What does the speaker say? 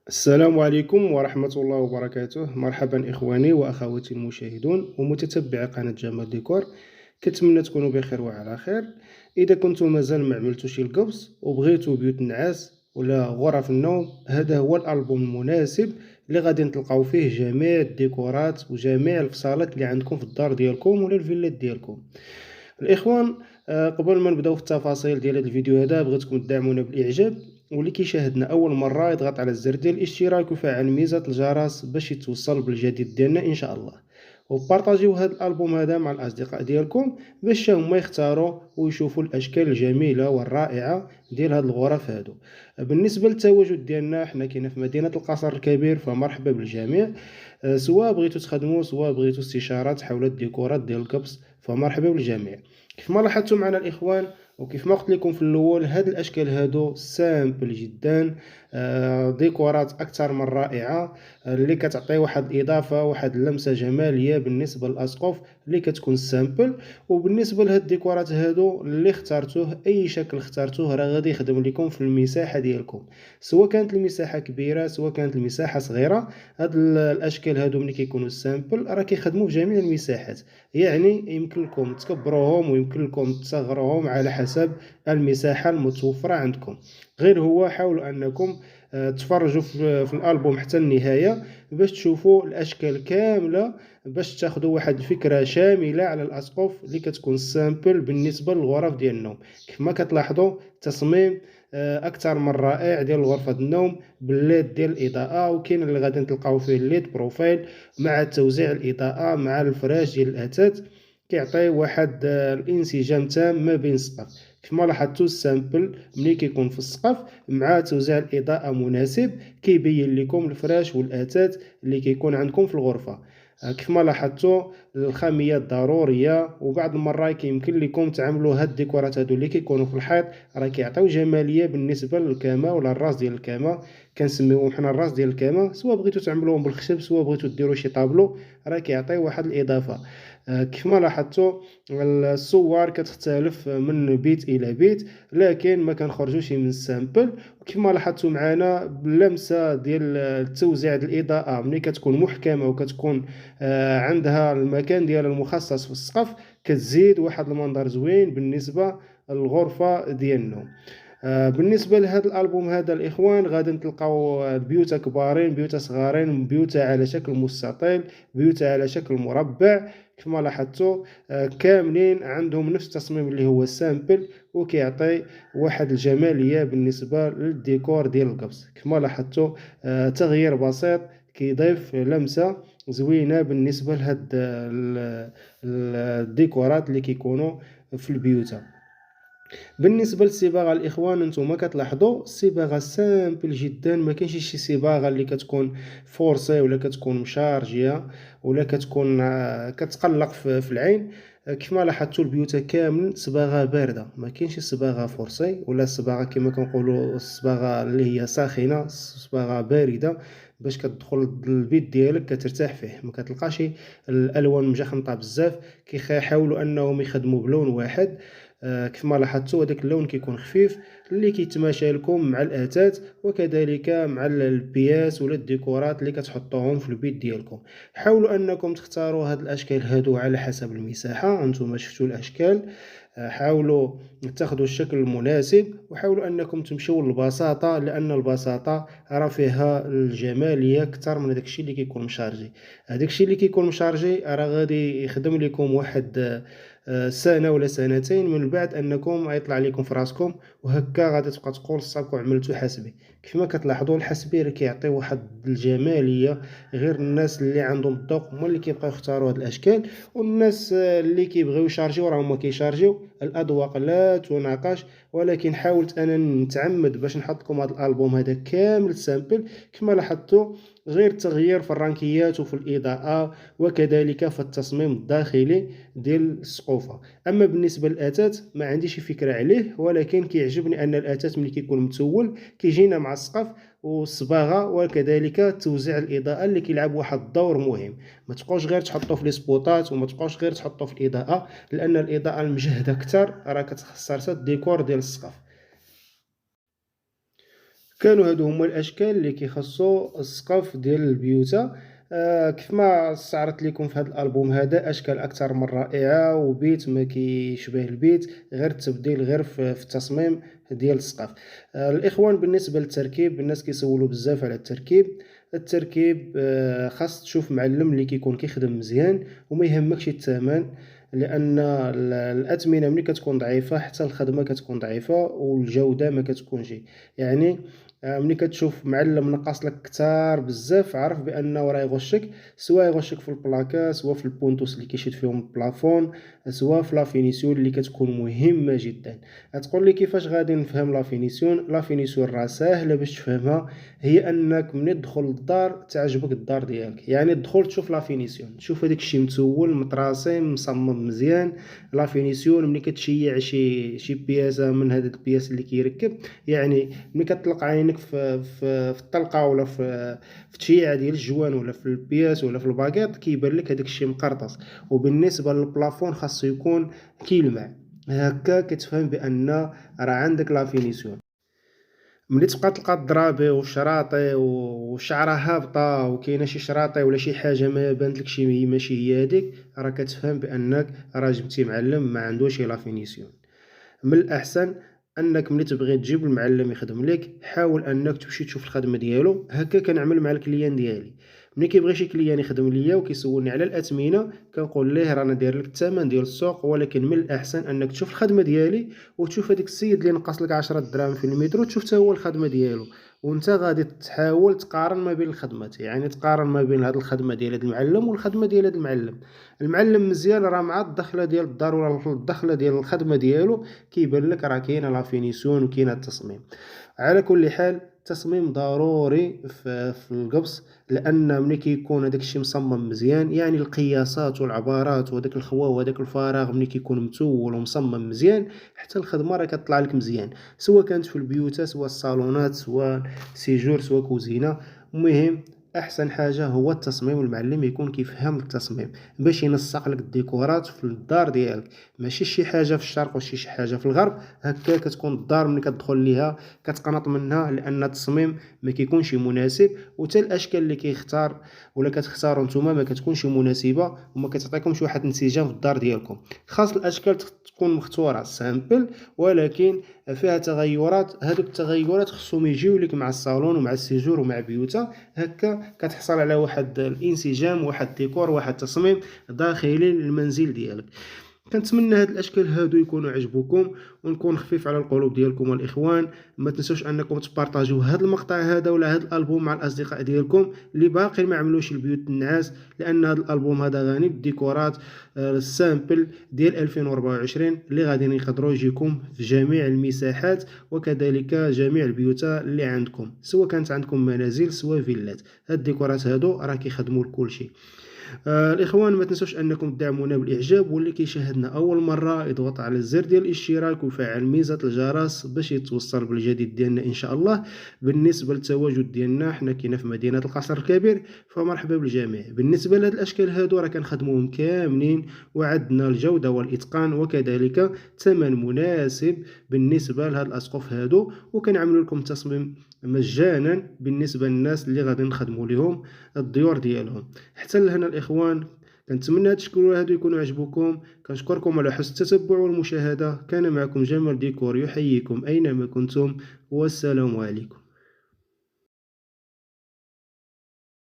السلام عليكم ورحمة الله وبركاته. مرحبا إخواني وأخواتي المشاهدون ومتتبعي قناة جمال ديكور. كنتمنى تكونوا بخير وعلى خير. إذا كنتم مازال ما عملتوش القبص وبغيتوا بيوت النعاس ولا غرف النوم، هذا هو الألبوم المناسب اللي غادي تلقاو فيه جميع الديكورات وجميع الفصالات اللي عندكم في الدار ديالكم ولا الفيلات ديالكم. الإخوان، قبل ما نبداو في التفاصيل ديال هذا الفيديو بغيتكم تدعمونا بالإعجاب، واللي كيشاهدنا اول مره يضغط على الزر ديال الاشتراك ويفعل ميزه الجرس باش يتوصل بالجديد ديالنا ان شاء الله. وبارطاجيو هذا الالبوم مع الاصدقاء ديالكم باش هما يختاروا ويشوفوا الاشكال الجميله والرائعه ديال هاد الغرف هادو. بالنسبه للتواجد ديالنا، حنا كاينه في مدينه القصر الكبير، فمرحبا بالجميع. سواء بغيتوا تخدموا سواء بغيتوا استشارات حول الديكورات ديال الكبس، فمرحبا بالجميع. كيف ما لاحظتوا معنا الاخوان، وكيف ما قلت لكم في الاول، هاد الاشكال هادو سامبل جدا، ديكورات اكثر من رائعه، اللي كتعطي واحد الاضافه واحد اللمسه جماليه بالنسبه للاسقف اللي كتكون سامبل. وبالنسبه لهاد الديكورات هادو اللي اخترتوه، اي شكل اخترتوه راه غادي يخدم لكم في المساحه ديالكم، سواء كانت المساحه كبيره سواء كانت المساحه صغيره. هاد الاشكال هادو ملي كيكونوا سامبل راه كيخدموا في جميع المساحات، يعني يمكن لكم تكبروهم ويمكن لكم تصغروهم على حسب المساحة المتوفرة عندكم. غير هو حاولوا أنكم تفرجوا في الألبوم حتى النهاية باش تشوفوا الأشكال كاملة، باش تاخدوا واحد الفكرة شاملة على الأسقف اللي كتكون سامبل بالنسبة للغرف ديال النوم. كما كتلاحظوا تصميم اكثر من رائع ديال غرفه النوم بالليد ديال الاضاءه، وكاين اللي غادي تلقاو فيه الليد بروفايل مع توزيع الاضاءه مع الفراش ديال الاثاث، كيعطي واحد الانسجام تام ما بين السقف. كما لاحظتوا السامبل ملي كيكون في السقف مع توزيع الاضاءه مناسب كيبين لكم الفراش والاثاث اللي كيكون عندكم في الغرفه. كيف ما لاحظتوا الخاميه ضروريه، وبعض المرات كيمكن لكم تعملوا هاد الديكورات هادو اللي كيكونوا في الحيط، راه كيعطيو جماليه بالنسبه للكامه ولا الراس ديال الكامه. كنسميوهم حنا الراس ديال الكامه، سواء بغيتوا تعملوهم بالخشب سواء بغيتوا ديروا شي طابلو، راه كيعطي واحد الاضافه. كيف ما لاحظتوا الصور كتختلف من بيت الى بيت، لكن ما كنخرجوش من السامبل. وكيف ما لاحظتوا معنا باللمسه ديال التوزيع ديال الاضاءه ملي كتكون محكمه وكتكون عندها المكان ديالها المخصص في السقف، كتزيد واحد المنظر زوين بالنسبه للغرفه ديال النوم. بالنسبه لهذا الالبوم الاخوان، غادي تلقاو بيوتا كبارين بيوتا صغارين بيوتا على شكل مستطيل بيوتا على شكل مربع. كما لاحظتوا كاملين عندهم نفس التصميم اللي هو سامبل، وكيعطي واحد الجماليه بالنسبه للديكور ديال القبص. كما لاحظتوا تغيير بسيط كيضيف لمسه زوينه بالنسبه لهاد الديكورات اللي كيكونوا في البيوت. بالنسبه للصباغه الاخوان، انتم كتلاحظوا الصباغه سامبل جدا، ما كاينش شي صباغه اللي كتكون فورسي ولا كتكون مشارجيه ولا كتكون كتقلق في العين. كيف ما لاحظتوا البيوت كامل صباغه بارده، ما كاينش صباغه فورسي ولا صباغه كما كنقولوا الصباغه اللي هي ساخنه، صباغه بارده باش كتدخل للبيت ديالك كترتاح فيه، ما كتلقاش الالوان مجخنطه بزاف. كيحاولوا انهم يخدموا بلون واحد. كيف ما لاحظتوا هذاك اللون كيكون خفيف اللي كيتماشى لكم مع الاثاث وكذلك مع البياس ولا الديكورات اللي كتحطوهم في البيت ديالكم. حاولوا انكم تختاروا هاد الاشكال هادو على حسب المساحه. انتم شفتوا الاشكال، حاولوا تاخذوا الشكل المناسب وحاولوا انكم تمشيو للبساطه، لان البساطه راه فيها الجماليه اكثر من داكشي اللي كيكون مشارجي. هذاكشي اللي كيكون مشارجي راه غادي يخدم لكم واحد سنه ولا سنتين من بعد انكم يطلع لكم في راسكم، وهكا غادي تبقى تقول صافي عملتو حسبي. كما كتلاحظوا الحسبي راه كيعطي واحد الجماليه، غير الناس اللي عندهم الذوق هما اللي كيبقاو يختاروا هاد الاشكال، والناس اللي كيبغيو يشارجيو راه هما كيشارجيو. الاذواق لا تناقش، ولكن حاولت انا نتعمد باش نحط لكم هذا الالبوم هذا كامل سامبل. كما لاحظتوا غير تغيير في الرانكيات وفي الاضاءه وكذلك في التصميم الداخلي ديال السقوفه. اما بالنسبه للاثاث ما عنديش فكره عليه، ولكن كيعجبني ان الاثاث ملي كيكون متول كيجينا مع السقف والصباغه وكذلك توزيع الاضاءه اللي كيلعب واحد الدور مهم. ما تبقاوش غير تحطوا في لي سبوطات وما تبقاوش غير تحطوا في الاضاءه، لان الاضاءه المجهده اكثر راه كتخسر حتى الديكور ديال السقف. كانوا هادو هما الاشكال اللي كيخصو السقف ديال البيوتا. كيف ما استعرضت لكم في هذا الالبوم هذا اشكال اكثر من رائعه، وبيت ما كيشبه البيت، غير التبديل غير في التصميم ديال السقف. الاخوان بالنسبه للتركيب، الناس كيسولوا بزاف على التركيب. خاص تشوف معلم اللي كيكون كيخدم مزيان، وما يهمكش الثمن، لان الاثمنه ملي كتكون ضعيفه حتى الخدمه كتكون ضعيفه والجوده ما كتكونش. يعني ملي كتشوف معلم نقص لك كتار بزاف، عرف بانه راه يغشك، سواء يغشك في البلاكا، سواء في البونتوس اللي كيشد فيهم البلافون، سواء في لا فينيسيون اللي كتكون مهمه جدا. تقول لي كيفاش غادي نفهم لا فينيسيون؟ لا فينيسيون راه ساهله باش تفهمها. هي انك ملي تدخل للدار تعجبك الدار ديالك، يعني تدخل تشوف لا فينيسيون، تشوف هذاك الشيء متول متراصم مصمم مزيان. لا فينيسيون ملي كتشيع شي بياسه من هاد البياس اللي كيركب، يعني ملي كتطلق عينك في الطلقه ولا في التشييع ديال الجوان ولا في البياس ولا في الباكيط، كيبان لك هذاك الشيء مقرطص. وبالنسبه للبلافون خاصو يكون كيلمع، هكا كتفهم بان راه عندك لا فينيسيون. ملي تبقى تلقى الضرابي والشراطي والشعره هابطه وكاينه شي شراطي ولا شي حاجه ما بانت لك شي ماشي هي هذيك، راه كتفهم بانك راه جبتي معلم ما عندوش لا فينيسيون. من الأحسن أنك ملي تبغي تجيب المعلم يخدم لك، حاول أنك تمشي تشوف الخدمة ديالو. هكا كنعمل مع الكليان ديالي، ملي كيبغي شي كليان يخدم ليا وكيسولني على الأثمنة، كنقول ليه رانا داير لك الثمن ديال السوق، ولكن من الأحسن أنك تشوف الخدمة ديالي وتشوف هذاك السيد اللي نقص لك 10 دراهم في المترو، تشوف حتى هو الخدمة ديالو، وانت غادي تحاول تقارن ما بين الخدمات، يعني تقارن ما بين هذه الخدمة ديال هذا المعلم والخدمة ديال هذا المعلم. المعلم مزيان راه مع الدخله ديال الدار ولا الدخله ديال الخدمه ديالو كيبان لك راه كاينه لا فينيسيون وكاينه التصميم. على كل حال التصميم ضروري في القبص، لان ملي كيكون هذاك الشيء مصمم مزيان، يعني القياسات والعبارات وهذاك الخوا وهذاك الفراغ ملي كيكون متول ومصمم مزيان، حتى الخدمه راه كتطلع لك مزيان، سواء كانت في البيوت سواء الصالونات سواء سيجور سواء كوزينه. المهم احسن حاجه هو التصميم، والمعلم يكون كيفهم التصميم باش ينسق لك الديكورات في الدار ديالك، ماشي شي حاجه في الشرق وشي شي حاجه في الغرب. هكا كتكون الدار ملي كتدخل ليها كتقنط منها، لان التصميم ما كيكونش مناسب، وتا الاشكال اللي كيختار ولا كتختاروا نتوما ما كتكونش مناسبه وما كتعطيكمش واحد الانسجام في الدار ديالكم. خاص الاشكال تكون مختوره سامبل، ولكن فيها تغيرات. هذوك التغيرات خصهم يجيو لك مع الصالون ومع السيجور ومع بيوتا، هكا كتحصل على واحد الانسجام، واحد ديكور، واحد تصميم داخلي للمنزل ديالك. كنتمنى هاد الاشكال هادو يكونوا عجبوكم ونكون خفيف على القلوب ديالكم الاخوان. ما تنسوش انكم تبارطاجيو هاد المقطع هذا ولا هاد الالبوم مع الاصدقاء ديالكم اللي باقي ما عملوش البيوت النعاس، لان هاد الالبوم هذا غني بالديكورات السامبل ديال 2024 اللي غادي يقدروا يجيكم في جميع المساحات وكذلك جميع البيوت اللي عندكم، سواء كانت عندكم منازل سواء فيلات. هاد الديكورات هادو راه كيخدموا لكل شيء. الاخوان ما تنسوش انكم تدعمونا بالاعجاب، واللي كيشاهدنا اول مره يضغط على الزر ديال الاشتراك ويفعل ميزه الجرس باش يتوصل بالجديد ديالنا ان شاء الله. بالنسبه للتواجد ديالنا حنا كاينه في مدينه القصر الكبير، فمرحبا بالجميع. بالنسبه لهاد الاشكال هادو راه كنخدموهم كاملين وعندنا الجوده والاتقان وكذلك ثمن مناسب بالنسبه لهاد الاسقف هادو، وكنعملوا لكم تصميم مجانا بالنسبه للناس اللي غادي نخدموا لهم الديور ديالهم. حتى لهنا الاخوان كنتمنى هاد الشكل هادو يكونوا عجبوكم. كنشكركم على حسن التتبع والمشاهده. كان معكم جمال ديكور يحييكم اينما كنتم، والسلام عليكم.